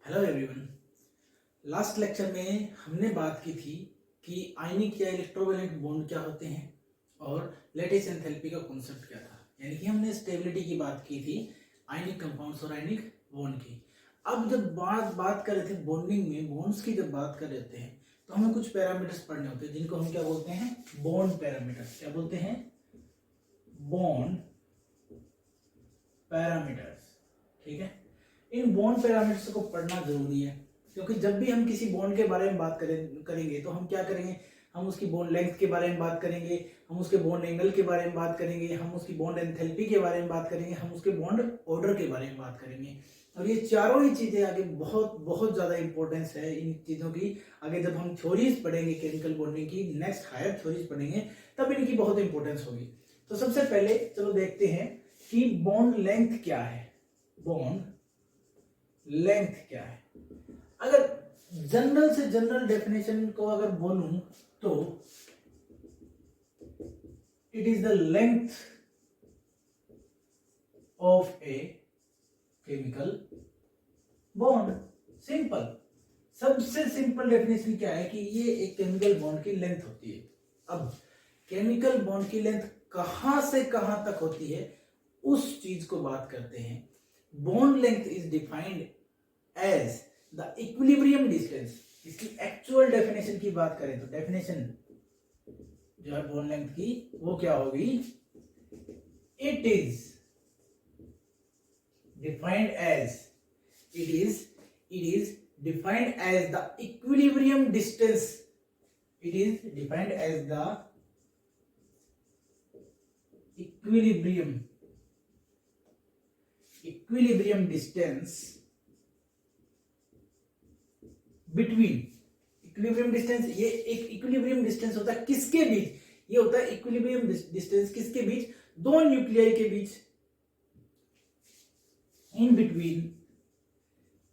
Hello everyone. Last lecture में हमने बात की थी कि आयनिक या इलेक्ट्रोवैलेंट बॉन्ड क्या होते हैं और लैटिस एंथैल्पी का कॉन्सेप्ट क्या था। यानी कि हमने स्टेबिलिटी की बात की थी आयनिक कंपाउंड्स और आयनिक बॉन्ड की। अब जब बात कर रहे थे बॉन्डिंग में, बॉन्ड्स की जब बात कर रहे थे तो हमें कुछ पैरामीटर्स पढ़ने होते हैं जिनको हम क्या बोलते हैं, बॉन्ड पैरामीटर्स। क्या बोलते हैं? Bond parameters. ठीक है, इन बॉन्ड पैरामीटर्स को पढ़ना जरूरी है क्योंकि जब भी हम किसी बॉन्ड के बारे में बात करेंगे तो हम क्या करेंगे, हम उसकी बॉन्ड लेंथ के बारे में बात करेंगे, हम उसके बॉन्ड एंगल के बारे में बात करेंगे, हम उसकी बॉन्ड एंथैल्पी के बारे में बात करेंगे, हम उसके बॉन्ड ऑर्डर के बारे में बात करेंगे। और ये चारों ही चीजें आगे बहुत बहुत ज्यादा इंपॉर्टेंस है इन चीजों की। आगे जब हम थ्योरीज पढ़ेंगे केमिकल बॉन्डिंग की, नेक्स्ट हायर थ्योरीज पढ़ेंगे, तब इनकी बहुत इंपॉर्टेंस होगी। तो सबसे पहले चलो देखते हैं कि बॉन्ड लेंथ क्या है। बॉन्ड लेंथ क्या है? अगर जनरल से जनरल डेफिनेशन को अगर बोलूं तो it is the length of A chemical bond. Simple, सबसे सिंपल डेफिनेशन क्या है कि ये एक केमिकल बॉन्ड की लेंथ होती है। अब केमिकल बॉन्ड की लेंथ कहां से कहां तक होती है उस चीज को बात करते हैं। Bond length is defined as the equilibrium distance. इसकी एक्चुअल डेफिनेशन की बात करें तो डेफिनेशन जो है बॉन्ड लेंथ की वो क्या होगी? It is defined as defined as the equilibrium distance. It is defined as the equilibrium distance between. Equilibrium distance, ये एक इक्विलिब्रियम डिस्टेंस होता है किसके बीच? ये होता है इक्विलिब्रियम डिस्टेंस किसके बीच? दो न्यूक्लियाई के बीच। In between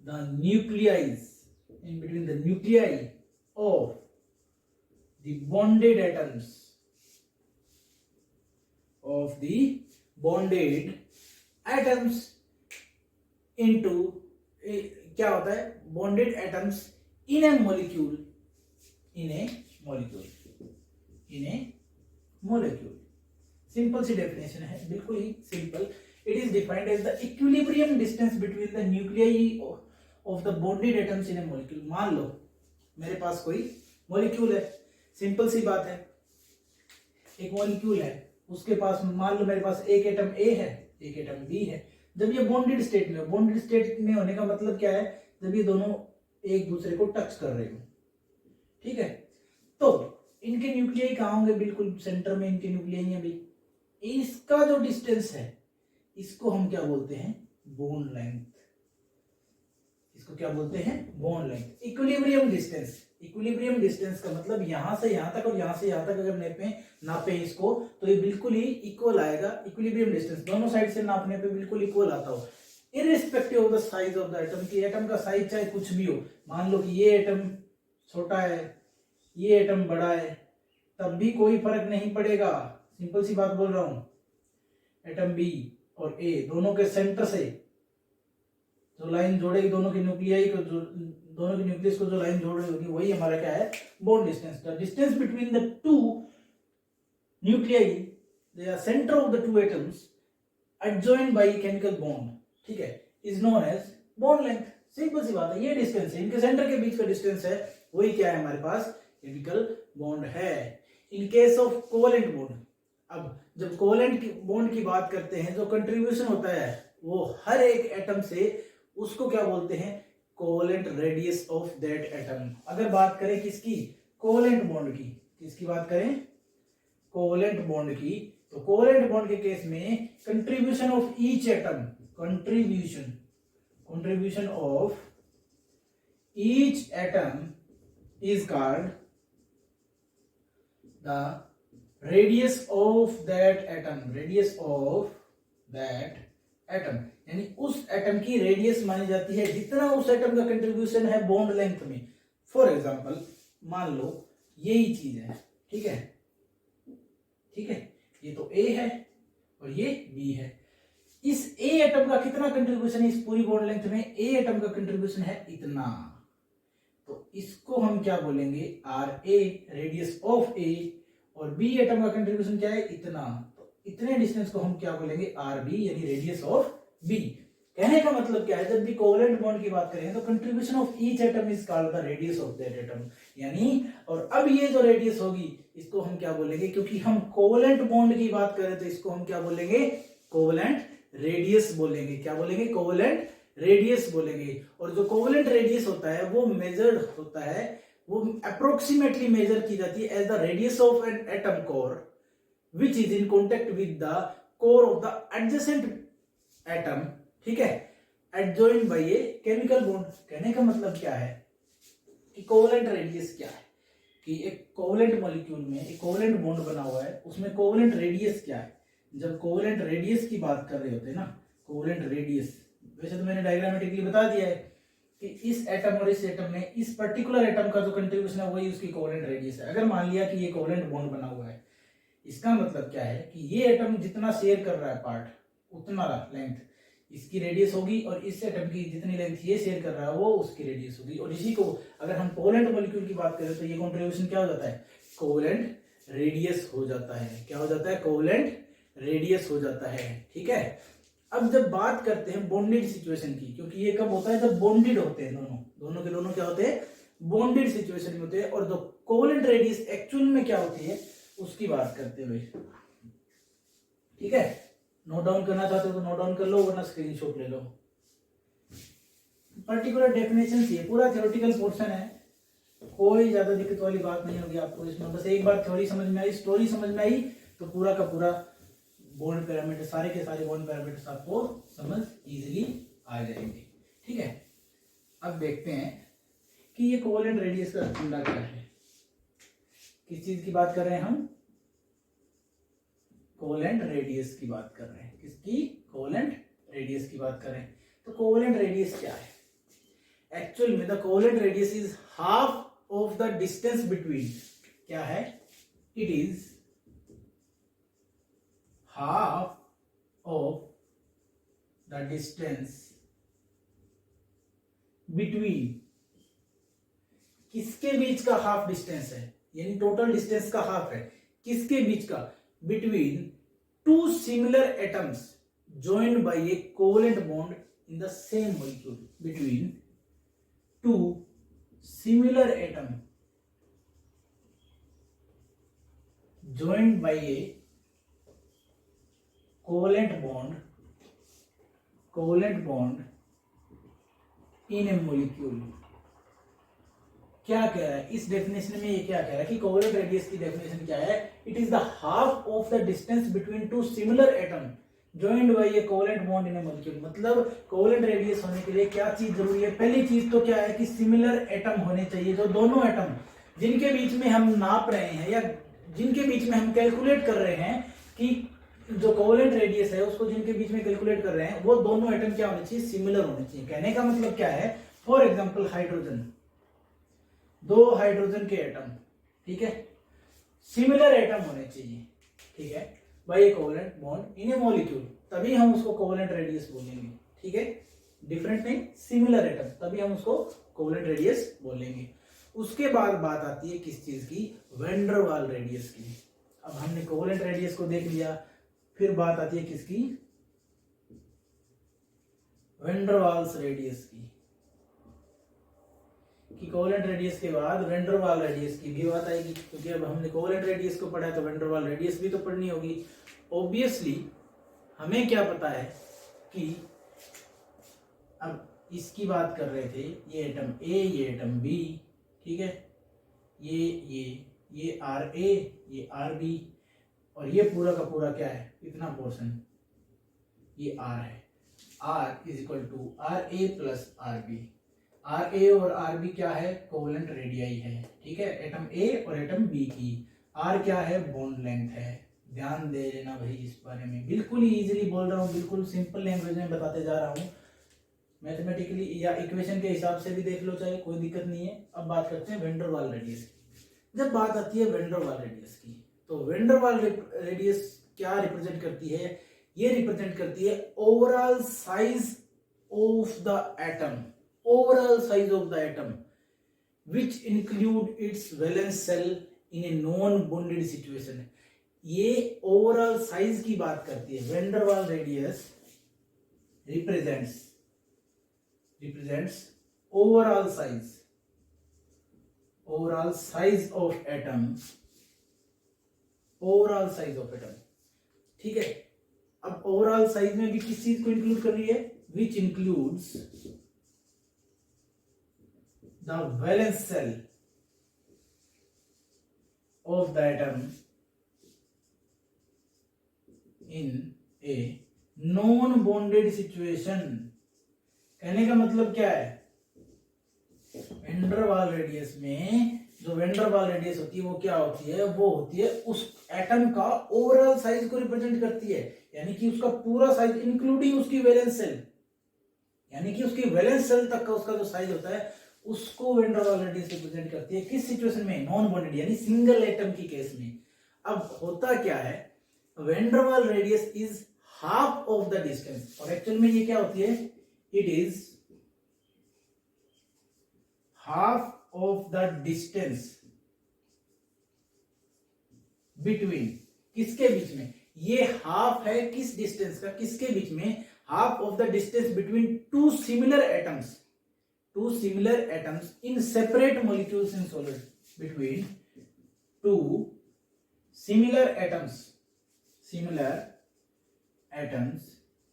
the nuclei of the bonded atoms into क्या होता है? Bonded atoms in a molecule simple सी डेफिनेशन है, बिल्कुल ही simple. It is defined as the equilibrium distance between the nuclei of the bonded atoms in a molecule. मान लो मेरे पास कोई मॉलिक्यूल है, सिंपल सी बात है, एक मॉलिक्यूल है, उसके पास मान लो मेरे पास एक एटम ए है, एक एटम बी है। जब ये बॉन्डेड स्टेट में, बॉन्डेड स्टेट में होने का मतलब क्या है? जब ये दोनों एक दूसरे को टच कर रहे हो, ठीक है, तो इनके न्यूक्लियाई कहां होंगे? बिल्कुल सेंटर में इनके न्यूक्लियाई है भी। इसका जो डिस्टेंस है इसको हम क्या बोलते हैं? Bond length. इसको क्या बोलते हैं? Bond length. इक्विलिब्रियम डिस्टेंस का मतलब यहां से यहां तक और यहां से यहां तक अगर नापे इसको तो ये बिल्कुल ही इक्वल आएगा। इक्विलिब्रियम डिस्टेंस दोनों साइड से नापने पे बिल्कुल इक्वल आता हो, irrespective of the size of the atom. की एटम का साइज चाहे कुछ भी हो, मान लो कि ये एटम छोटा है, ये एटम बड़ा है, तब भी कोई फर्क नहीं पड़ेगा। सिंपल सी बात बोल रहा हूं। एटम बी और ए दोनों के सेंटर से जो लाइन जोड़ेगी, दोनों की न्यूक्लियस को जो लाइन जोड़ रही होगी, वही हमारा क्या है? Bond distance. The distance between the two nuclei, they are centre of the two atoms adjoined by chemical bond, ठीक है, is known as bond length. Simple सी बात है, ये डिस्टेंस है, इनके सेंटर के बीच का डिस्टेंस है, वही क्या है हमारे पास? केमिकल बॉन्ड है। In case of covalent bond, अब जब कोवेलेंट बॉन्ड की बात करते हैं, जो कंट्रीब्यूशन होता है वो हर एक एटम से, उसको क्या बोलते हैं? Covalent radius of that atom. अगर बात करें किसकी? कोवेलेंट बॉन्ड की। किसकी बात करें? कोवेलेंट बॉन्ड की। तो कोवेलेंट बॉन्ड के केस में contribution of each atom, contribution of each atom is called the radius of that atom। यानी उस एटम की रेडियस मानी जाती है जितना उस एटम का कंट्रीब्यूशन है बॉन्ड लेंथ में। फॉर एग्जांपल मान लो यही चीज है, ठीक है, ये तो ए है और ये बी है। इस ए एटम का कितना कंट्रीब्यूशन है इस पूरी बॉन्ड लेंथ में, ए एटम का कंट्रीब्यूशन है इतना, तो इसको हम क्या बोलेंगे, आर ए रेडियस ऑफ ए, और बी एटम का कंट्रीब्यूशन क्या है, इतना, तो इतने डिस्टेंस को हम क्या बोलेंगे, आर बी, यानी रेडियस ऑफ बी। कहने का मतलब क्या है, जब भी कोवेलेंट बॉन्ड की बात करें तो contribution of each atom is called the radius of that atom, यानी, और अब ये जो रेडियस होगी इसको हम क्या बोलेंगे, क्योंकि हम कोवेलेंट बॉन्ड की बात करें तो इसको हम क्या बोलेंगे, कोवेलेंट रेडियस बोलेंगे। क्या बोलेंगे, कोवेलेंट रेडियस बोलेंगे। और जो कोवेलेंट रेडियस होता है वो मेजर्ड होता है, वो अप्रोक्सीमेटली मेजर की जाती है as the radius of an atom core which is in contact with the core of the adjacent atom, ठीक है, adjoined by a chemical bond. कहने का मतलब क्या है कि कोवेलेंट रेडियस क्या है, कि एक कोवेलेंट मॉलिक्यूल में एक कोवेलेंट बॉन्ड बना हुआ है, उसमें कोवेलेंट रेडियस क्या है। जब कोवेलेंट रेडियस की बात कर रहे होते हैं ना, कोवेलेंट रेडियस, वैसे तो मैंने डायग्रामेटिकली बता दिया है कि इस एटम और इस एटम में इस पर्टिकुलर एटम का जो कंट्रीब्यूशन है वही उसकी कोवेलेंट रेडियस है। अगर मान लिया कि ये कोवेलेंट बॉन्ड बना हुआ है, इसका मतलब क्या है कि ये एटम जितना शेयर कर रहा है पार्ट, उतना लेंथ इसकी रेडियस होगी, और इस एटम की जितनी लेंथ ये शेयर कर रहा है वो उसकी रेडियस होगी। और इसी को अगर हम कोवेलेंट मॉलिक्यूल की बात करें तो ये कंट्रीब्यूशन क्या हो जाता है, कोवेलेंट रेडियस हो जाता है। क्या हो जाता है, कोवेलेंट रेडियस हो जाता है, ठीक है। अब जब बात करते हैं बॉन्डेड सिचुएशन की, क्योंकि ये कब होता है, जब बॉन्डेड होते हैं दोनों के दोनों क्या होते हैं, बॉन्डेड सिचुएशन में होते हैं। और जो कोवेलेंट रेडियस एक्चुअल में क्या होती है उसकी बात करते हुए, ठीक है। नोट डाउन करना चाहते हो तो नोट डाउन कर लो, वरना स्क्रीनशॉट ले लो। पर्टिकुलर डेफिनेशन ये पूरा थ्योरेटिकल पोर्शन है, कोई ज्यादा दिक्कत वाली बात नहीं होगी आपको इसमें। बस एक बार थ्योरी समझ में आई, स्टोरी समझ में आई, तो पूरा का पूरा बॉन्ड पैरामीटर, सारे के सारे बॉन्ड पैरामीटर्स आपको समझ इजीली आ जाएंगे, ठीक है। अब देखते हैं कि ये कोवेलेंट रेडियस का फंडा क्या है। किस चीज की बात कर रहे हैं हम, कोवेलेंट रेडियस की बात कर रहे हैं। किसकी, कोवेलेंट रेडियस की बात कर रहे हैं। तो कोवेलेंट रेडियस क्या है, एक्चुअल में the covalent radius is half of the distance between, क्या है, it is half of the distance between, किसके बीच का हाफ डिस्टेंस है, यानी टोटल डिस्टेंस का हाफ है, किसके बीच का, between two similar atoms joined by a covalent bond in the same molecule, between two similar atom joined by a covalent bond in a molecule। क्या कह रहा है इस डेफिनेशन में, ये क्या कह रहा है कि कोवेलेंट रेडियस की डेफिनेशन क्या है, it is the half of the distance between two similar atom joined by a covalent bond in a molecule. मतलब कोवेलेंट रेडियस होने के लिए क्या चीज जरूरी है, पहली चीज तो क्या है कि सिमिलर एटम होने चाहिए, जो दोनों एटम जिनके बीच में हम नाप रहे हैं या जिनके बीच में हम कैलकुलेट कर रहे हैं कि जो कोवेलेंट रेडियस है उसको जिनके बीच में कैलकुलेट कर रहे हैं वो दोनों एटम क्या होने चाहिए, सिमिलर होने चाहिए। कहने का मतलब क्या है, फॉर एग्जांपल हाइड्रोजन, दो हाइड्रोजन के एटम, ठीक है, सिमिलर एटम होने चाहिए, ठीक है, by a covalent bond in a molecule, तभी हम उसको कोवेलेंट रेडियस बोलेंगे, ठीक है। डिफरेंट नहीं, सिमिलर एटम, तभी हम उसको कोवेलेंट रेडियस बोलेंगे। उसके बाद बात आती है किस चीज की, वैन डर वाल रेडियस की। अब हमने कोवेलेंट रेडियस को देख लिया, फिर बात आती है किसकी, वैन डर वाल्स रेडियस की, कि कोवेलेंट रेडियस के बाद वैन डर वाल रेडियस की भी बात आएगी, क्योंकि अब हमने कोवेलेंट रेडियस को पढ़ा है तो वैन डर वाल रेडियस भी तो पढ़नी होगी। ऑब्वियसली हमें क्या पता है कि अब इसकी बात कर रहे थे, ये एटम ए, ये एटम बी, ठीक है, ये आर ए, ये आर बी, और ये पूरा का पूरा क्या है, इतना पोर्शन ये आर है। R is equal to R A plus R B. R A और आर बी क्या है, कोवेलेंट रेडियाई है, ठीक है, एटम ए और एटम बी की। आर क्या है, बॉन्ड लेंथ है। ध्यान दे लेना भाई इस बारे में, बिल्कुल ही इजीली बोल रहा हूँ, बिल्कुल सिंपल लैंग्वेज में बताते जा रहा हूँ। मैथमेटिकली या इक्वेशन के हिसाब से भी देख लो चाहे, कोई दिक्कत नहीं है। अब बात करते हैं वैन डर वाल रेडियस की। जब बात आती है वैन डर वाल रेडियस की, तो वैन डर वाल रेडियस क्या रिप्रेजेंट करती है ये रिप्रेजेंट करती है overall size of the atom, overall size of the atom which include it's valence shell in a non bonded situation. ये ओवरऑल साइज की बात करती है। वैन डर वाल radius represents overall size of atom, overall size of atom। ठीक है, अब overall size में भी किस चीज को इंक्लूड कर रही है, which includes the valence shell of the atom in a non bonded situation. कहने का मतलब क्या है, वैन डर वाल रेडियस में जो वैन डर वाल रेडियस होती है वो क्या होती है, वो होती है उस एटम का ओवरऑल साइज को रिप्रेजेंट करती है, यानी कि उसका पूरा साइज इंक्लूडिंग उसकी वैलेंस सेल, यानी कि उसकी वैलेंस सेल तक का उसका जो साइज होता है उसको वैन डर वाल रेडियस रिप्रेजेंट करती है। किस सिचुएशन में, नॉन बॉन्डेड यानी सिंगल एटम की केस में। अब होता क्या है, वैन डर वाल radius is half of the distance, और एक्चुअल में ये क्या होती है, it is half of the distance between, किसके बीच में, ये हाफ है किस डिस्टेंस का, किसके बीच में, half of the distance between two similar atoms in separate molecules in solid, between two similar atoms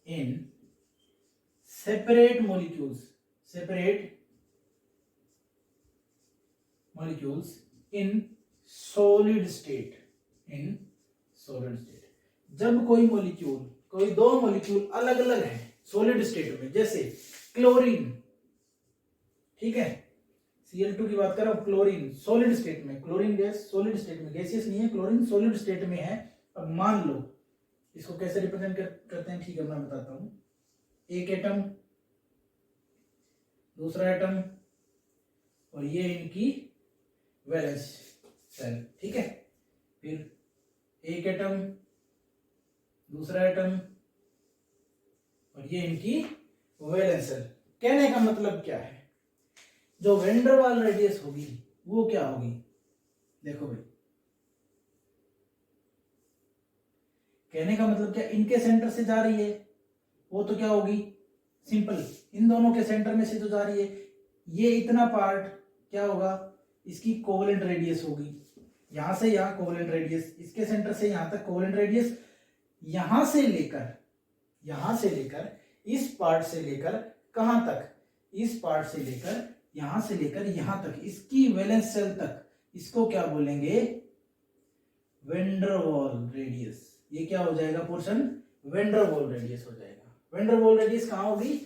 in separate molecules in solid state। जब कोई दो मॉलिक्यूल अलग अलग हैं सॉलिड स्टेट में, जैसे क्लोरीन, ठीक है, Cl2 की बात कर रहा हूं, क्लोरीन सॉलिड स्टेट में, क्लोरीन गैस सॉलिड स्टेट में, गैसियस नहीं है, क्लोरीन सॉलिड स्टेट में है। अब मान लो इसको कैसे रिप्रेजेंट करते हैं, ठीक है मैं बताता हूं। एक एटम, दूसरा एटम, और ये इनकी वैलेंस सेल, ठीक है, फिर एक एटम, दूसरा एटम, और ये इनकी वैलेंस सेल। कहने का मतलब क्या है, जो वैन डर वाल रेडियस होगी वो क्या होगी, देखो भाई, कहने का मतलब क्या, इनके सेंटर से जा रही है वो तो क्या होगी, सिंपल, इन दोनों के सेंटर में से तो जा रही है, ये इतना पार्ट क्या होगा, इसकी कोवेलेंट रेडियस होगी, यहां से यहां कोवेलेंट रेडियस, इसके सेंटर से यहां तक कोवेलेंट रेडियस, यहां से लेकर इस पार्ट से लेकर कहां तक, इस पार्ट से लेकर यहां तक इसकी वैलेंस सेल तक, इसको क्या बोलेंगे, वैन डर वाल रेडियस। ये क्या हो जाएगा पोर्शन, वैन डर वाल रेडियस हो जाएगा। वैन डर वाल रेडियस कहां होगी,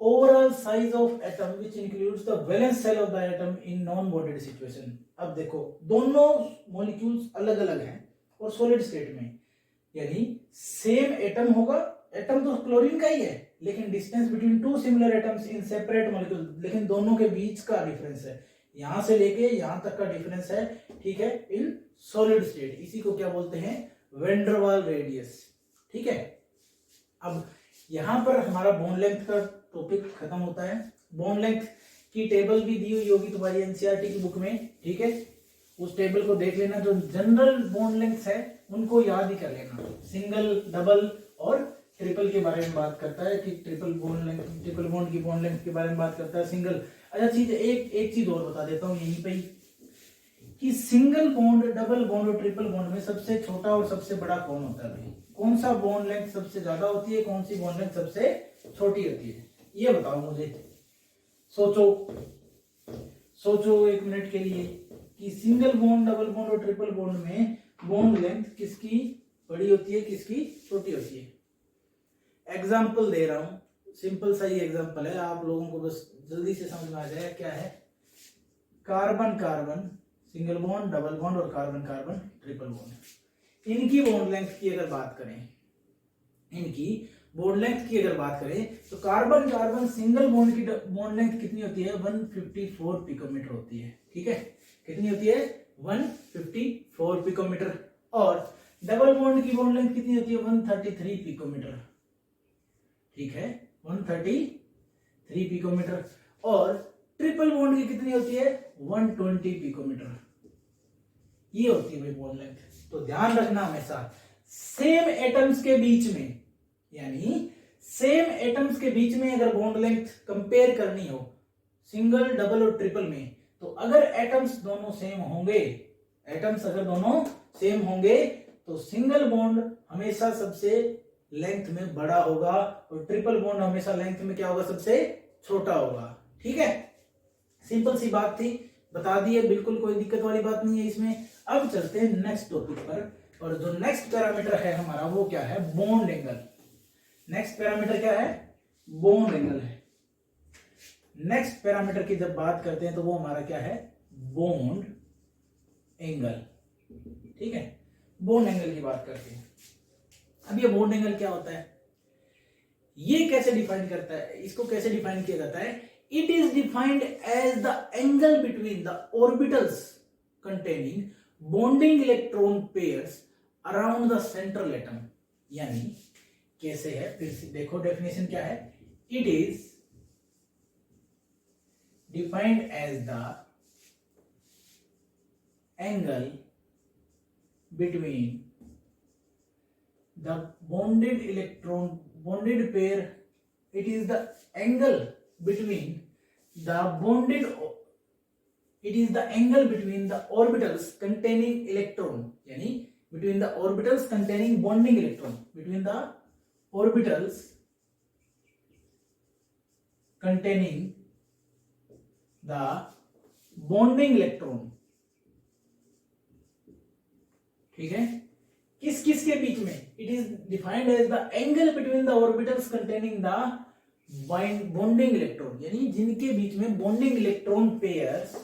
overall size of atom which includes the valence shell of the atom in non bonded situation. अब देखो दोनों मॉलिक्यूल्स अलग अलग हैं और सॉलिड स्टेट में, यानी सेम एटम होगा, एटम तो क्लोरीन का ही है, लेकिन distance between two similar atoms in separate molecule, लेकिन दोनों के बीच का डिफरेंस है, यहां से लेके यहां तक का डिफरेंस है, ठीक है, इन सॉलिड स्टेट। इसी को क्या बोलते हैं, वैन डर वाल रेडियस, ठीक है। अब यहां पर हमारा बोन लेंथ का टॉपिक खत्म होता है। बोन लेंथ की टेबल भी दी हुई होगी तुम्हारी एनसीईआरटी की बुक में, ठीक है, उस टेबल को देख लेना। जो जनरल बोन लेंथ है उनको याद ही कर लेना, सिंगल, डबल और ट्रिपल के बारे में बात करता है कि ट्रिपल बॉन्ड की बोन लेंथ के बारे में बात करता है, सिंगल। अच्छा चीज, एक चीज और बता देता हूँ यहीं पे ही, कि सिंगल बॉन्ड, डबल बॉन्ड और ट्रिपल बॉन्ड में सबसे छोटा और सबसे बड़ा कौन होता है भाई, कौन सा बॉन्ड लेंथ सबसे ज्यादा होती है, कौन सी बॉन्ड लेंथ सबसे छोटी होती है, ये बताओ मुझे। सोचो 1 मिनट के लिए कि सिंगल बॉन्ड, डबल बॉन्ड और ट्रिपल बॉन्ड में बॉन्ड लेंथ किसकी बड़ी होती है, किसकी छोटी होती है। एग्जाम्पल दे रहा हूं, सिंपल सा ही एग्जाम्पल है, आप लोगों को बस जल्दी से समझ में आ जाएगा क्या है। Carbon carbon single bond, double bond और कार्बन कार्बन ट्रिपल बॉन्ड, इनकी बॉन्ड लेंथ की अगर बात करें, तो कार्बन कार्बन सिंगल बॉन्ड की बॉन्ड लेंथ कितनी होती है, 154 पिकोमीटर होती है, ठीक है, कितनी होती है, 154 पिकोमीटर। और डबल बॉन्ड की बॉन्ड लेंथ कितनी होती है 133 पिकोमीटर, ठीक है 133 पिकोमीटर। और ट्रिपल बॉन्ड की कितनी होती है 120 पिकोमीटर, ये होती है भाई बॉन्ड लेंथ। तो ध्यान रखना हमेशा सेम एटम्स के बीच में, यानी सेम एटम्स के बीच में अगर बॉन्ड लेंथ कंपेयर करनी हो सिंगल डबल और ट्रिपल में, तो अगर एटम्स दोनों सेम होंगे, एटम्स अगर दोनों सेम होंगे तो सिंगल बॉन्ड हमेशा सबसे लेंथ में बड़ा होगा और ट्रिपल बॉन्ड हमेशा लेंथ में क्या होगा सबसे छोटा होगा, ठीक है। सिंपल सी बात थी, बता दिए, बिल्कुल कोई दिक्कत वाली बात नहीं है इसमें। अब चलते हैं नेक्स्ट टॉपिक पर, और जो नेक्स्ट पैरामीटर है हमारा वो क्या है बॉन्ड एंगल। नेक्स्ट पैरामीटर क्या है बॉन्ड एंगल है। नेक्स्ट पैरामीटर की जब बात करते हैं तो वो हमारा क्या है बॉन्ड एंगल, ठीक है। बॉन्ड एंगल की बात करते हैं। अब ये बॉन्ड एंगल क्या होता है, ये कैसे डिफाइन करता है, इसको कैसे डिफाइन किया जाता है। It is defined as the angle between the orbitals containing bonding electron pairs around the central atom. यानी कैसे है, फिर से देखो डेफिनेशन क्या है। It is defined as the angle between the bonded pair. It is the angle between the orbitals containing electron, यानी between the orbitals containing bonding electron, between the orbitals containing the bonding electron, ठीक है। किस किस के बीच में, it is defined as the angle between the orbitals containing the bonding electron, यानी जिनके बीच में bonding electron pairs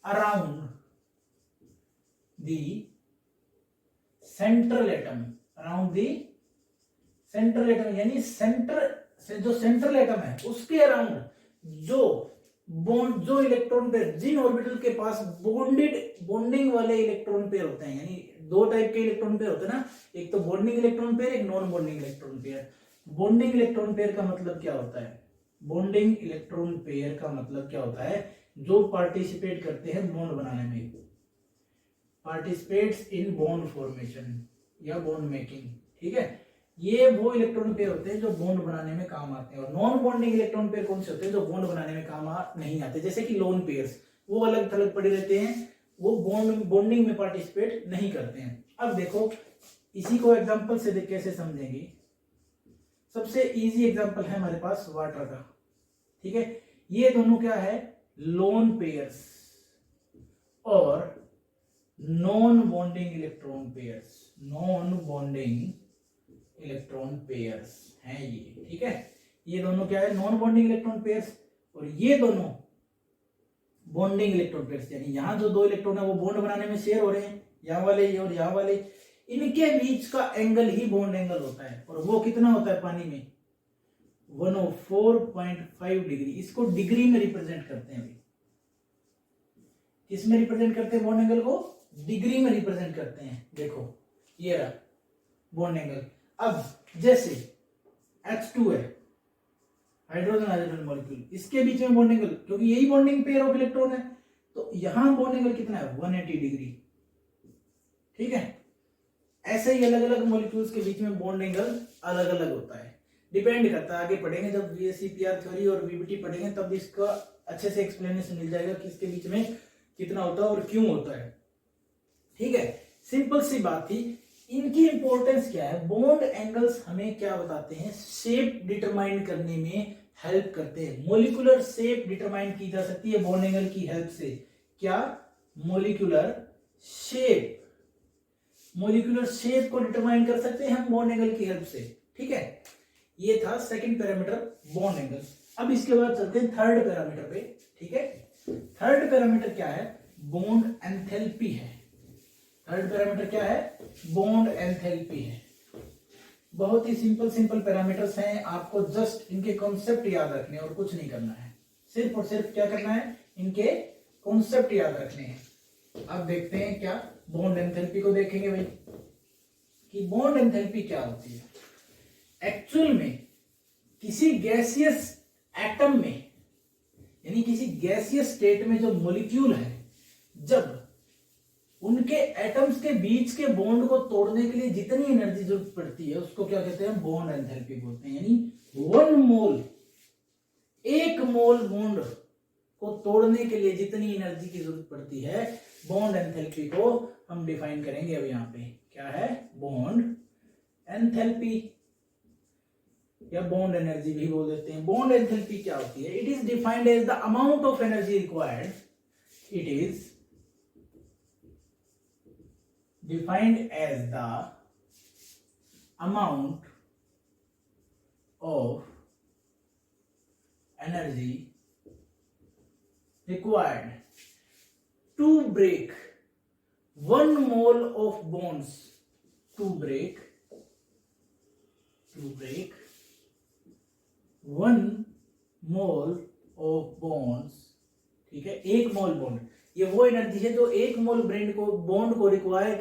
around the central atom, around the central atom, यानी सेंटर से जो सेंट्रल एटम है उसके अराउंड जो इलेक्ट्रॉन पेयर, जिन ऑर्बिटल के पास बॉन्डिंग वाले इलेक्ट्रॉन पेयर होते हैं, यानी दो टाइप के इलेक्ट्रॉन पेयर होते हैं ना, एक तो बॉन्डिंग इलेक्ट्रॉन पेयर, एक non bonding electron pair. Bonding electron pair का मतलब क्या होता है, बॉन्डिंग इलेक्ट्रॉन पेयर का मतलब क्या होता है, जो पार्टिसिपेट करते हैं बॉन्ड बनाने में, पार्टिसिपेट्स इन बॉन्ड फॉर्मेशन या बॉन्ड मेकिंग, ठीक है। ये वो इलेक्ट्रॉन पेयर होते हैं जो बॉन्ड बनाने में काम आते हैं। और नॉन बॉन्डिंग इलेक्ट्रॉन पेयर कौन से होते हैं, जो बॉन्ड बनाने में काम नहीं आते, जैसे कि लोन पेयर्स, वो अलग थलग पड़े रहते हैं, वो बॉन्डिंग में पार्टिसिपेट नहीं करते हैं। अब देखो इसी को एग्जांपल से कैसे समझेंगे। सबसे इजी एग्जांपल है हमारे पास वाटर का, ठीक है। ये दोनों क्या है लोन पेयर्स और non bonding electron pairs, non bonding electron pairs हैं ये, ठीक है। ये दोनों क्या है नॉन बॉन्डिंग इलेक्ट्रॉन पेयर्स, और ये दोनों बॉन्डिंग इलेक्ट्रॉन पेयर्स, यानी यहां जो दो इलेक्ट्रॉन है वो बॉन्ड बनाने में शेयर हो रहे हैं, यहां वाले ये और यहां वाले, इनके बीच का एंगल ही बॉन्ड एंगल होता है। और वो कितना होता है पानी में 104.5 डिग्री। इसको डिग्री में रिप्रेजेंट करते हैं। किसमें रिप्रेजेंट करते हैं बॉन्ड एंगल को, डिग्री में रिप्रेजेंट करते हैं। देखो ये रहा बॉन्ड एंगल। अब जैसे H2 है, हाइड्रोजन हाइड्रोजन मॉलिक्यूल, इसके बीच में बॉन्ड एंगल, क्योंकि यही बॉन्डिंग पेयर ऑफ इलेक्ट्रॉन है, तो यहां बॉन्ड एंगल कितना है 180 डिग्री, ठीक है। ऐसे ही अलग अलग मॉलिक्यूल्स के बीच में बॉन्ड एंगल अलग अलग होता है, डिपेंड करता है। आगे पढ़ेंगे जब VSEPR थ्योरी और VBT पढ़ेंगे तब इसका अच्छे से एक्सप्लेनेशन मिल जाएगा कि इसके बीच में कितना होता है और क्यों होता है, ठीक है। सिंपल सी बात थी। इनकी इंपॉर्टेंस क्या है, बॉन्ड एंगल्स हमें क्या बताते हैं, शेप डिटरमाइन करने में हेल्प करते हैं। मॉलिक्यूलर शेप डिटरमाइन की जा सकती है बॉन्ड एंगल की हेल्प से। क्या, मॉलिक्यूलर शेप को डिटरमाइन कर सकते हैं हम बॉन्ड एंगल की हेल्प से, ठीक है। ये था सेकंड पैरामीटर बॉन्ड एंगल। अब इसके बाद चलते हैं थर्ड पैरामीटर पे, ठीक है। थर्ड पैरामीटर क्या है, बॉन्ड एंथैल्पी है। थर्ड पैरामीटर क्या है, बॉन्ड एंथैल्पी है। बहुत ही सिंपल पैरामीटर्स हैं, आपको जस्ट इनके कॉन्सेप्ट याद रखने और कुछ नहीं करना है, सिर्फ और सिर्फ क्या करना है, इनके कॉन्सेप्ट याद रखने हैं। अब देखते हैं क्या बॉन्ड एंथैल्पी को देखेंगे भाई कि बॉन्ड एंथैल्पी क्या होती है। एक्चुअल में किसी गैसियस एटम में यानी किसी गैसियस स्टेट में जो मॉलिक्यूल है, जब उनके एटम्स के बीच के बॉन्ड को तोड़ने के लिए जितनी एनर्जी जरूरत पड़ती है उसको क्या कहते हैं, बॉन्ड एंथैल्पी बोलते हैं। यानी 1 मोल, 1 मोल बॉन्ड को तोड़ने के लिए जितनी एनर्जी की जरूरत पड़ती है, बॉन्ड एंथैल्पी को हम डिफाइन करेंगे। अब यहाँ पे क्या है, बॉन्ड एंथैल्पी या बॉन्ड एनर्जी भी बोल देते हैं। बॉन्ड एंथैल्पी क्या होती है? It is defined as the amount of energy required, it is defined as the amount of energy required to break 1 mole of bonds, to break 1 mole of bonds, ठीक है, 1 मोल bond, ये वो energy है जो 1 मोल bond को require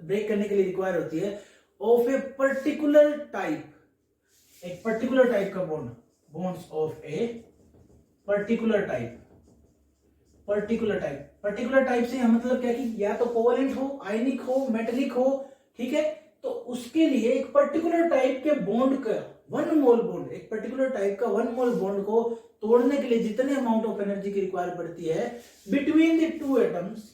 break करने के लिए रिक्वायर होती है ऑफ ए पर्टिकुलर टाइप, एक पर्टिकुलर टाइप का bond, bonds of a particular type. Particular type से मतलब क्या कि या तो कोवेलेंट हो, आयनिक हो, मेटेलिक हो, ठीक है। तो उसके लिए एक पर्टिकुलर टाइप के बॉन्ड का 1 मोल बॉन्ड, एक पर्टिकुलर टाइप का 1 मोल बॉन्ड को तोड़ने के लिए जितने अमाउंट ऑफ एनर्जी की रिक्वायर पड़ती है between the two atoms,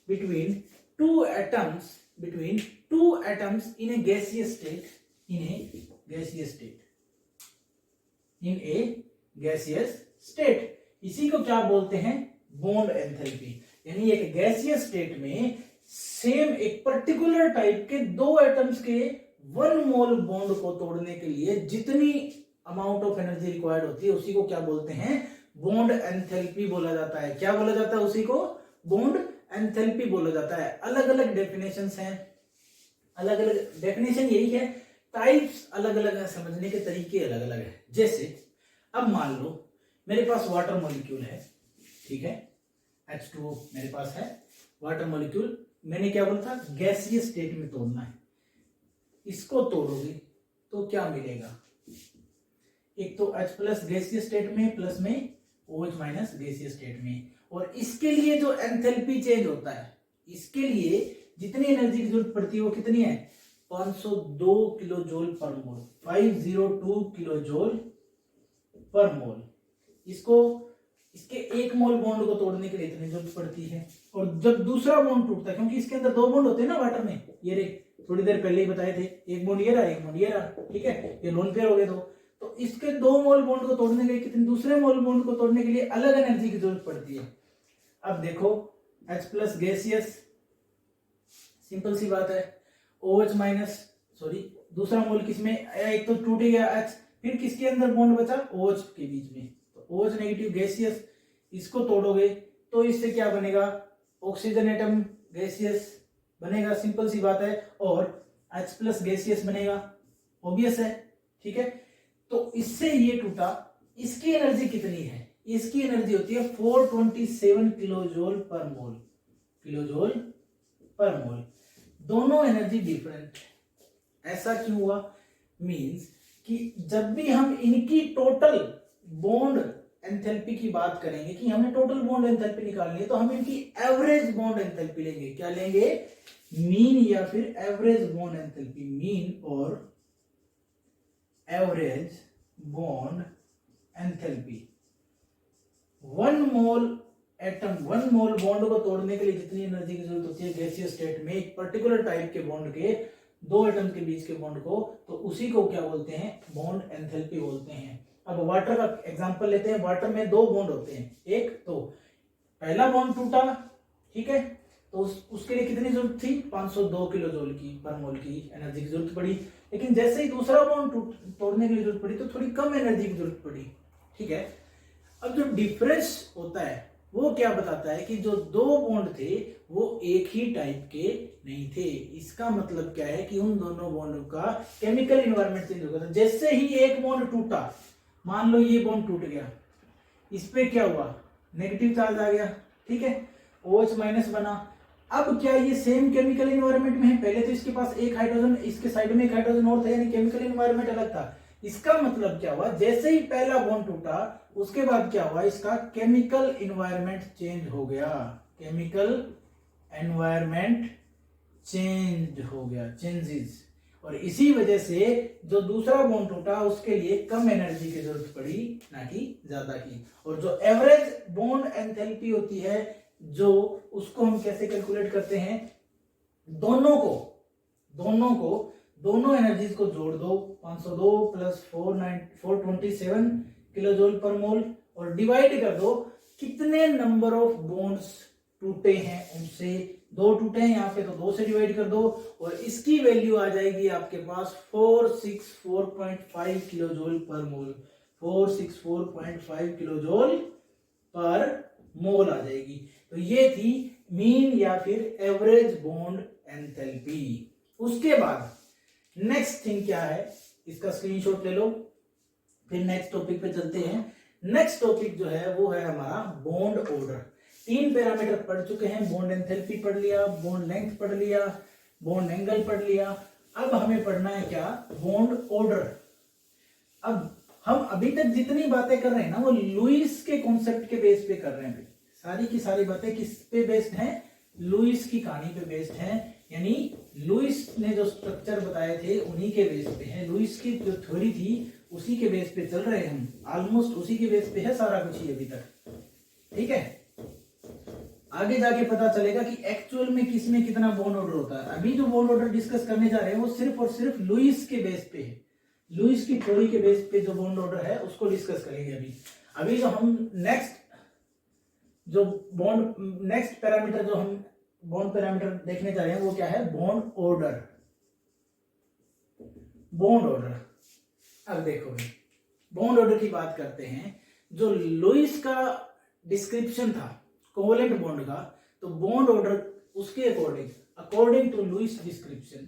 between two atoms in a gaseous state, इसी को क्या बोलते हैं, बॉन्ड एंथैल्पी। यानी एक गैसियस स्टेट में सेम एक पर्टिकुलर टाइप के 2 एटम्स के 1 मोल बॉन्ड को तोड़ने के लिए जितनी अमाउंट ऑफ एनर्जी रिक्वायर्ड होती है उसी को क्या बोलते हैं, बॉन्ड एंथैल्पी बोला जाता है। क्या बोला जाता है उसी को, बॉन्ड एंथैल्पी बोला जाता है। अलग अलग डेफिनेशंस हैं, अलग अलग डेफिनेशन यही है, टाइप्स अलग अलग है, समझने के तरीके अलग अलग है। जैसे अब मान लो मेरे पास वाटर मॉलिक्यूल है, ठीक है, H2O मेरे पास है, वाटर मॉलिक्यूल, मैंने क्या बोला था, गैसीय स्टेट में तोड़ना है। इसको तोड़ोगे तो क्या मिलेगा, एक तो H प्लस गैसीय स्टेट में, प्लस में OH माइनस गैसीय स्टेट में। और इसके लिए जो एंथैल्पी चेंज होता है, इसके लिए जितनी एनर्जी की जरूरत पड़ती है वो कितनी है, 502 किलो जूल पर मोल, 502 किलो जूल पर मोल। इसको इसके 1 मोल बॉन्ड को तोड़ने के लिए इतनी जरूरत पड़ती है। और जब दूसरा बॉन्ड टूटता है, क्योंकि इसके अंदर 2 बॉन्ड होते हैं ना वाटर में, ये रे थोड़ी देर पहले ही बताए थे, एक बॉन्ड ये रहा, एक बॉन्ड ये रहा, ठीक है, ये लोन पेयर हो गए। तो इसके 2 मोल बॉन्ड को तोड़ने के लिए कितने, दूसरे मोल बॉन्ड को तोड़ने के लिए अलग एनर्जी की जरूरत पड़ती है। अब देखो H प्लस गैसियस, सिंपल सी बात है, OH माइनस, सॉरी दूसरा मोल किसमें, एक तो टूट गया H, फिर किसके अंदर बॉन्ड बचा, OH के बीच में, तो OH नेगेटिव गैसियस, इसको तोड़ोगे तो इससे क्या बनेगा, ऑक्सीजन एटम गैसियस बनेगा, सिंपल सी बात है, और H प्लस गैसियस बनेगा, ऑब्वियस है, ठीक है। तो इससे ये टूटा, इसकी एनर्जी कितनी है, इसकी एनर्जी होती है 427 किलोजूल पर मोल, किलोजूल पर मोल। दोनों एनर्जी डिफरेंट। ऐसा क्यों हुआ, मींस कि जब भी हम इनकी टोटल बॉन्ड एंथैल्पी की बात करेंगे कि हमें टोटल बॉन्ड एंथैल्पी निकालनी है, तो हम इनकी एवरेज बॉन्ड एंथैल्पी लेंगे। क्या लेंगे, मीन या फिर एवरेज बॉन्ड एंथैल्पी, मीन और एवरेज बॉन्ड एंथैल्पी। 1 मोल एटम, 1 मोल बॉन्ड को तोड़ने के लिए जितनी एनर्जी की जरूरत होती है गैसियस स्टेट में एक पर्टिकुलर टाइप के बॉन्ड के 2 एटम के बीच के बॉन्ड को, तो उसी को क्या बोलते हैं, बॉन्ड एंथैल्पी बोलते हैं। अब वाटर का एग्जांपल लेते हैं। वाटर में 2 बॉन्ड होते हैं, एक तो पहला बॉन्ड टूटा, ठीक है, तो उसके लिए कितनी जरूरत थी, 502 किलो जूल की पर मोल की एनर्जी की जरूरत पड़ी। लेकिन जैसे ही दूसरा बॉन्ड तोड़ने के लिए जरूरत पड़ी तो थोड़ी कम एनर्जी की जरूरत पड़ी, ठीक है। अब जो डिफरेंस होता है वो क्या बताता है कि जो 2 बॉन्ड थे वो एक ही टाइप के नहीं थे। इसका मतलब क्या है कि उन दोनों बॉन्ड का केमिकल एनवायरनमेंट चेंज हो गया। जैसे ही एक बॉन्ड टूटा, मान लो ये बॉन्ड टूट गया, इस पे क्या हुआ, नेगेटिव चार्ज आ गया, ठीक है, OH माइनस बना। अब क्या ये सेम केमिकल इन्वायरमेंट में है? पहले तो इसके पास एक हाइड्रोजन, इसके साइड में एक हाइड्रोजन और था, यानी केमिकल इन्वायरमेंट अलग था। इसका मतलब क्या हुआ, जैसे ही पहला बॉन्ड टूटा उसके बाद क्या हुआ, इसका केमिकल इन्वायरमेंट चेंज हो गया, केमिकल एनवायरमेंट चेंज हो गया, चेंजेस। और इसी वजह से जो दूसरा बॉन्ड टूटा उसके लिए कम एनर्जी की जरूरत पड़ी, ना कि ज्यादा की। और जो एवरेज बॉन्ड एंथैल्पी होती है, जो उसको हम कैसे कैलकुलेट करते हैं, दोनों एनर्जीज को जोड़ दो, 502 प्लस 427 किलो जूल पर मोल, और डिवाइड कर दो कितने नंबर ऑफ बॉन्ड्स टूटे हैं उनसे। 2 टूटे हैं यहाँ पे, तो 2 से डिवाइड कर दो, और इसकी वैल्यू आ जाएगी आपके पास 464.5 किलो जूल पर मोल, 464.5 किलो जूल पर मोल आ जाएगी। तो ये थी मीन या फिर एवरेज बॉन्ड एंथैल्पी। उसके बाद नेक्स्ट थिंग क्या है, इसका स्क्रीनशॉट ले लो, फिर नेक्स्ट टॉपिक पे चलते हैं। नेक्स्ट टॉपिक जो है वो है हमारा बॉन्ड ऑर्डर। 3 पैरामीटर पढ़ चुके हैं, बॉन्ड एंथैल्पी पढ़ लिया, बॉन्ड लेंथ पढ़ लिया, बॉन्ड एंगल पढ़ लिया। अब हमें पढ़ना है क्या, बॉन्ड ऑर्डर। अब हम अभी तक जितनी बातें कर रहे हैं ना, वो लुईस के कॉन्सेप्ट के बेस पे कर रहे हैं। सारी की सारी बातें किस पे बेस्ड हैं, लुईस की कहानी पे बेस्ड हैं, यानी लुईस ने जो स्ट्रक्चर बताए थे उन्हीं के बेस पे है। लुईस की जो थ्योरी थी उसी के बेस पे चल रहे हैं हम, ऑलमोस्ट उसी के बेस पे है सारा कुछ ही अभी तक, ठीक है। आगे जाके पता चलेगा कि एक्चुअल में किसमें कितना बॉन्ड ऑर्डर होता है। अभी जो बॉन्ड ऑर्डर डिस्कस करने जा रहे हैं वो सिर्फ और सिर्फ लुईस के बेस पे है, लुईस की थ्योरी के बेस पे जो बॉन्ड ऑर्डर है उसको डिस्कस करेंगे अभी जो हम नेक्स्ट पैरामीटर जो हम बॉन्ड पैरामीटर देखने जा रहे हैं वो क्या है, बॉन्ड ऑर्डर। बॉन्ड ऑर्डर, अब देखो बॉन्ड ऑर्डर की बात करते हैं। जो लुईस का डिस्क्रिप्शन था कोवेलेंट बॉन्ड का, तो बॉन्ड ऑर्डर उसके according to Lewis description,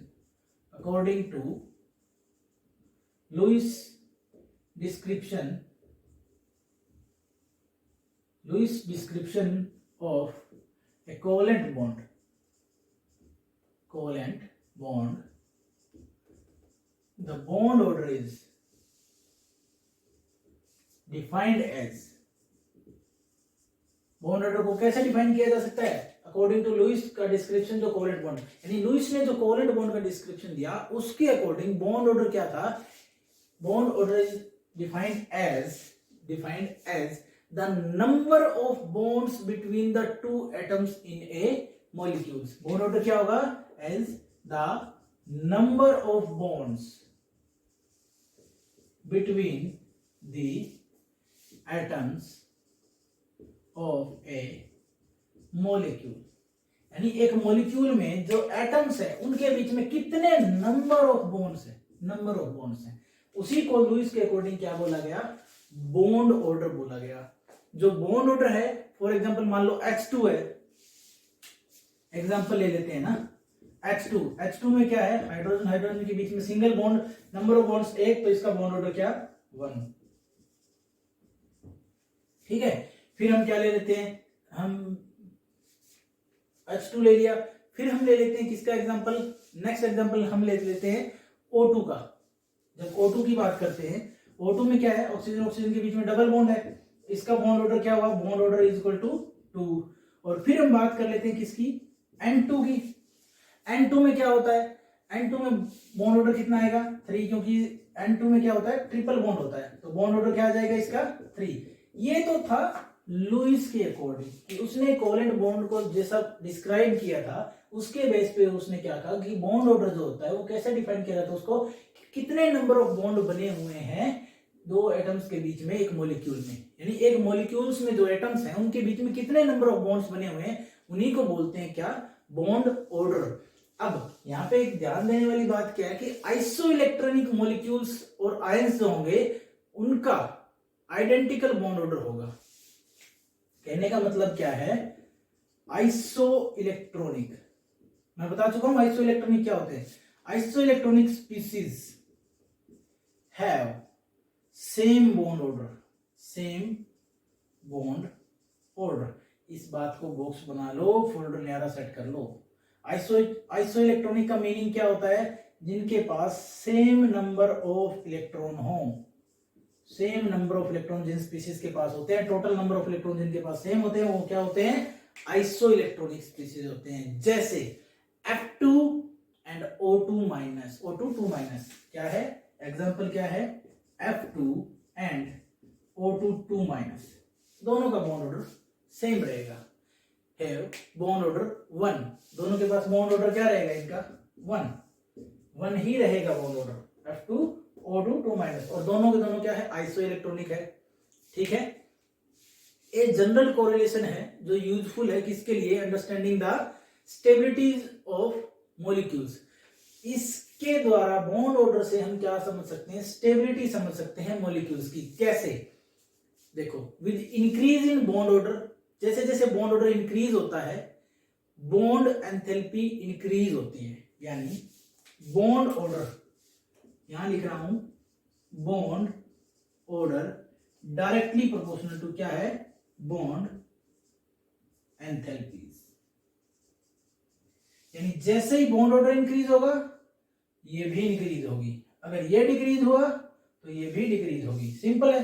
according to Lewis description of a covalent bond, the bond order is defined as, bond order को कैसे डिफाइन किया जा सकता है, अकॉर्डिंग टू लुईस का डिस्क्रिप्शन, जो कोवेलेंट बॉन्ड, यानी लुईस ने जो कोवेलेंट बॉन्ड का डिस्क्रिप्शन दिया उसके अकॉर्डिंग बॉन्ड ऑर्डर क्या था, bond order is defined as the number of bonds between the two atoms in a molecule. Bond order क्या होगा, as the number of bonds between the atoms of a molecule. यानी एक molecule में जो atoms है उनके बीच में कितने नंबर ऑफ बॉन्ड्स है, उसी को लुईस के अकॉर्डिंग क्या बोला गया, बॉन्ड ऑर्डर बोला गया। जो बॉन्ड ऑर्डर है, फॉर एग्जांपल मान लो H2 है, एग्जांपल ले लेते हैं ना, H2 में क्या है, हाइड्रोजन के बीच में single bond, number of bonds 1, तो इसका बॉन्ड ऑर्डर क्या, 1, ठीक है। फिर हम क्या ले लेते हैं, हम H2 ले लिया, फिर हम ले लेते हैं किसका एग्जांपल, नेक्स्ट एग्जांपल हम ले लेते हैं O2 का। जब O2 की बात करते हैं, O2 में क्या है, ऑक्सीजन के बीच में डबल बॉन्ड है, इसका बॉन्ड ऑर्डर क्या हुआ, bond order is equal to 2। और फिर हम बात कर लेते हैं किसकी, N2 की। N2 में क्या होता है, N2 में बॉन्ड ऑर्डर कितना आएगा, 3, क्योंकि N2 में क्या होता है, ट्रिपल बॉन्ड होता है, तो बॉन्ड ऑर्डर क्या आ जाएगा इसका, 3। ये तो था लुईस के अकॉर्डिंग, कि उसने कोवेलेंट बॉन्ड को जैसा डिस्क्राइब किया था उसके बेस पे उसने क्या कहा कि बॉन्ड ऑर्डर जो होता है वो कैसे डिफाइन किया जाता है, उसको कितने नंबर ऑफ बॉन्ड बने हुए हैं दो एटम्स के बीच में एक मॉलिक्यूल में, यानी एक मॉलिक्यूल्स में जो एटम्स हैं उनके बीच में कितने नंबर ऑफ बॉन्ड्स बने हुए हैं, उन्हीं को बोलते हैं क्या, बॉन्ड ऑर्डर। अब यहाँ पे एक ध्यान देने वाली बात क्या है कि आइसो इलेक्ट्रॉनिक मॉलिक्यूल्स और आयंस जो होंगे उनका आइडेंटिकल बॉन्ड ऑर्डर होगा। कहने का मतलब क्या है, आइसो इलेक्ट्रॉनिक, मैं बता चुका हूं आइसो इलेक्ट्रॉनिक क्या होते हैं। Iso electronic species have same bond order order, इस बात को बॉक्स बना लो, फोल्डर न्यारा सेट कर लो। आइसो इलेक्ट्रॉनिक का मीनिंग क्या होता है? जिनके पास सेम नंबर ऑफ इलेक्ट्रॉन हो, सेम नंबर ऑफ इलेक्ट्रॉन जिन स्पीशीज के पास होते हैं, टोटल नंबर ऑफ इलेक्ट्रॉन जिनके पास सेम होते हैं, वो क्या होते हैं? आइसो इलेक्ट्रॉनिक स्पीशीज होते हैं। जैसे F2 and O2 minus, O2 2 minus क्या है? एग्जांपल क्या है? F2 एंड O2 2 माइनस, दोनों का बॉन्ड ऑर्डर सेम रहेगा। हैव बॉन्ड ऑर्डर 1, दोनों के पास बॉन्ड ऑर्डर क्या रहेगा? इनका 1 ही रहेगा bond order. F2 O2 2 minus, और दोनों के दोनों क्या है? आइसो इलेक्ट्रॉनिक है। ठीक है, एक जनरल कोरिलेशन है जो यूजफुल है किसके लिए? Understanding the stabilities of molecules. इसके द्वारा बॉन्ड ऑर्डर से हम क्या समझ सकते हैं? स्टेबिलिटी समझ सकते हैं मॉलिक्यूल्स की। कैसे? देखो, with increase in bond order, जैसे जैसे बॉन्ड ऑर्डर इंक्रीज होता है, बॉन्ड एंथैल्पी इंक्रीज होती है। यानी बॉन्ड ऑर्डर, यहां लिख रहा हूं, bond order directly proportional to क्या है? Bond enthalpies. यानी जैसे ही बॉन्ड ऑर्डर इंक्रीज होगा, ये भी इंक्रीज होगी। अगर ये डिक्रीज हुआ तो ये भी डिक्रीज होगी। सिंपल है।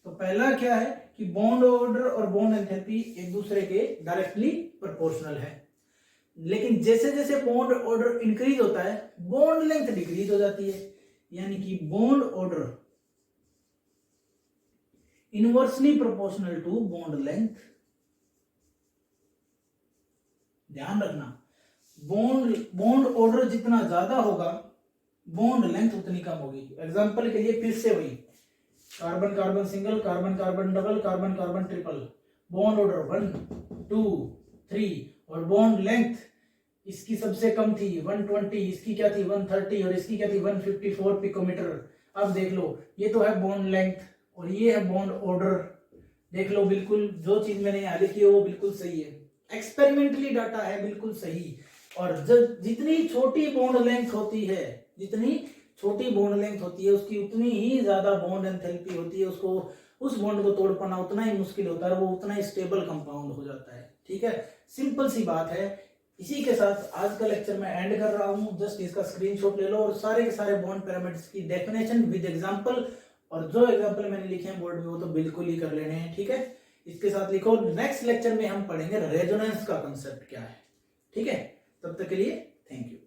तो पहला क्या है कि बॉन्ड ऑर्डर और बॉन्ड एंथैल्पी एक दूसरे के डायरेक्टली प्रोपोर्शनल है। लेकिन जैसे जैसे बॉन्ड ऑर्डर इंक्रीज होता है, बॉन्ड लेंथ डिक्रीज हो जाती है। यानी कि bond order inversely proportional to bond length. ध्यान रखना, बॉन्ड ऑर्डर जितना ज्यादा होगा, बॉन्ड लेंथ उतनी कम होगी। एग्जांपल के लिए फिर से वही, carbon carbon single, carbon carbon double, carbon carbon triple, bond order 1 2 3, और बॉन्ड लेंथ इसकी सबसे कम थी 120, इसकी क्या थी 130, और इसकी क्या थी 154 पिकोमीटर। अब देख लो, ये तो है बॉन्ड लेंथ और ये है बॉन्ड ऑर्डर। देख लो, बिल्कुल जो चीज मैंने यहाँ लिखी है वो बिल्कुल सही है, एक्सपेरिमेंटली डाटा है, बिल्कुल सही। और जब जितनी छोटी बॉन्ड लेंथ होती है, जितनी छोटी बॉन्ड लेंथ होती है, उसकी उतनी ही ज्यादा बॉन्ड एंथैल्पी होती है। उसको, उस बॉन्ड को तोड़ पाना उतना ही मुश्किल होता है, वो उतना ही स्टेबल कंपाउंड हो जाता है। ठीक है, सिंपल सी बात है। इसी के साथ आज का लेक्चर मैं एंड कर रहा हूं। जस्ट इसका स्क्रीनशॉट ले लो और सारे के सारे बॉन्ड पैरामीटर्स की डेफिनेशन विद एग्जांपल, और जो एग्जांपल मैंने लिखे हैं बोर्ड में वो तो बिल्कुल ही कर लेने हैं। ठीक है, इसके साथ लिखो, नेक्स्ट लेक्चर में हम पढ़ेंगे रेजोनेंस का कंसेप्ट क्या है। ठीक है, तब तक के लिए थैंक यू।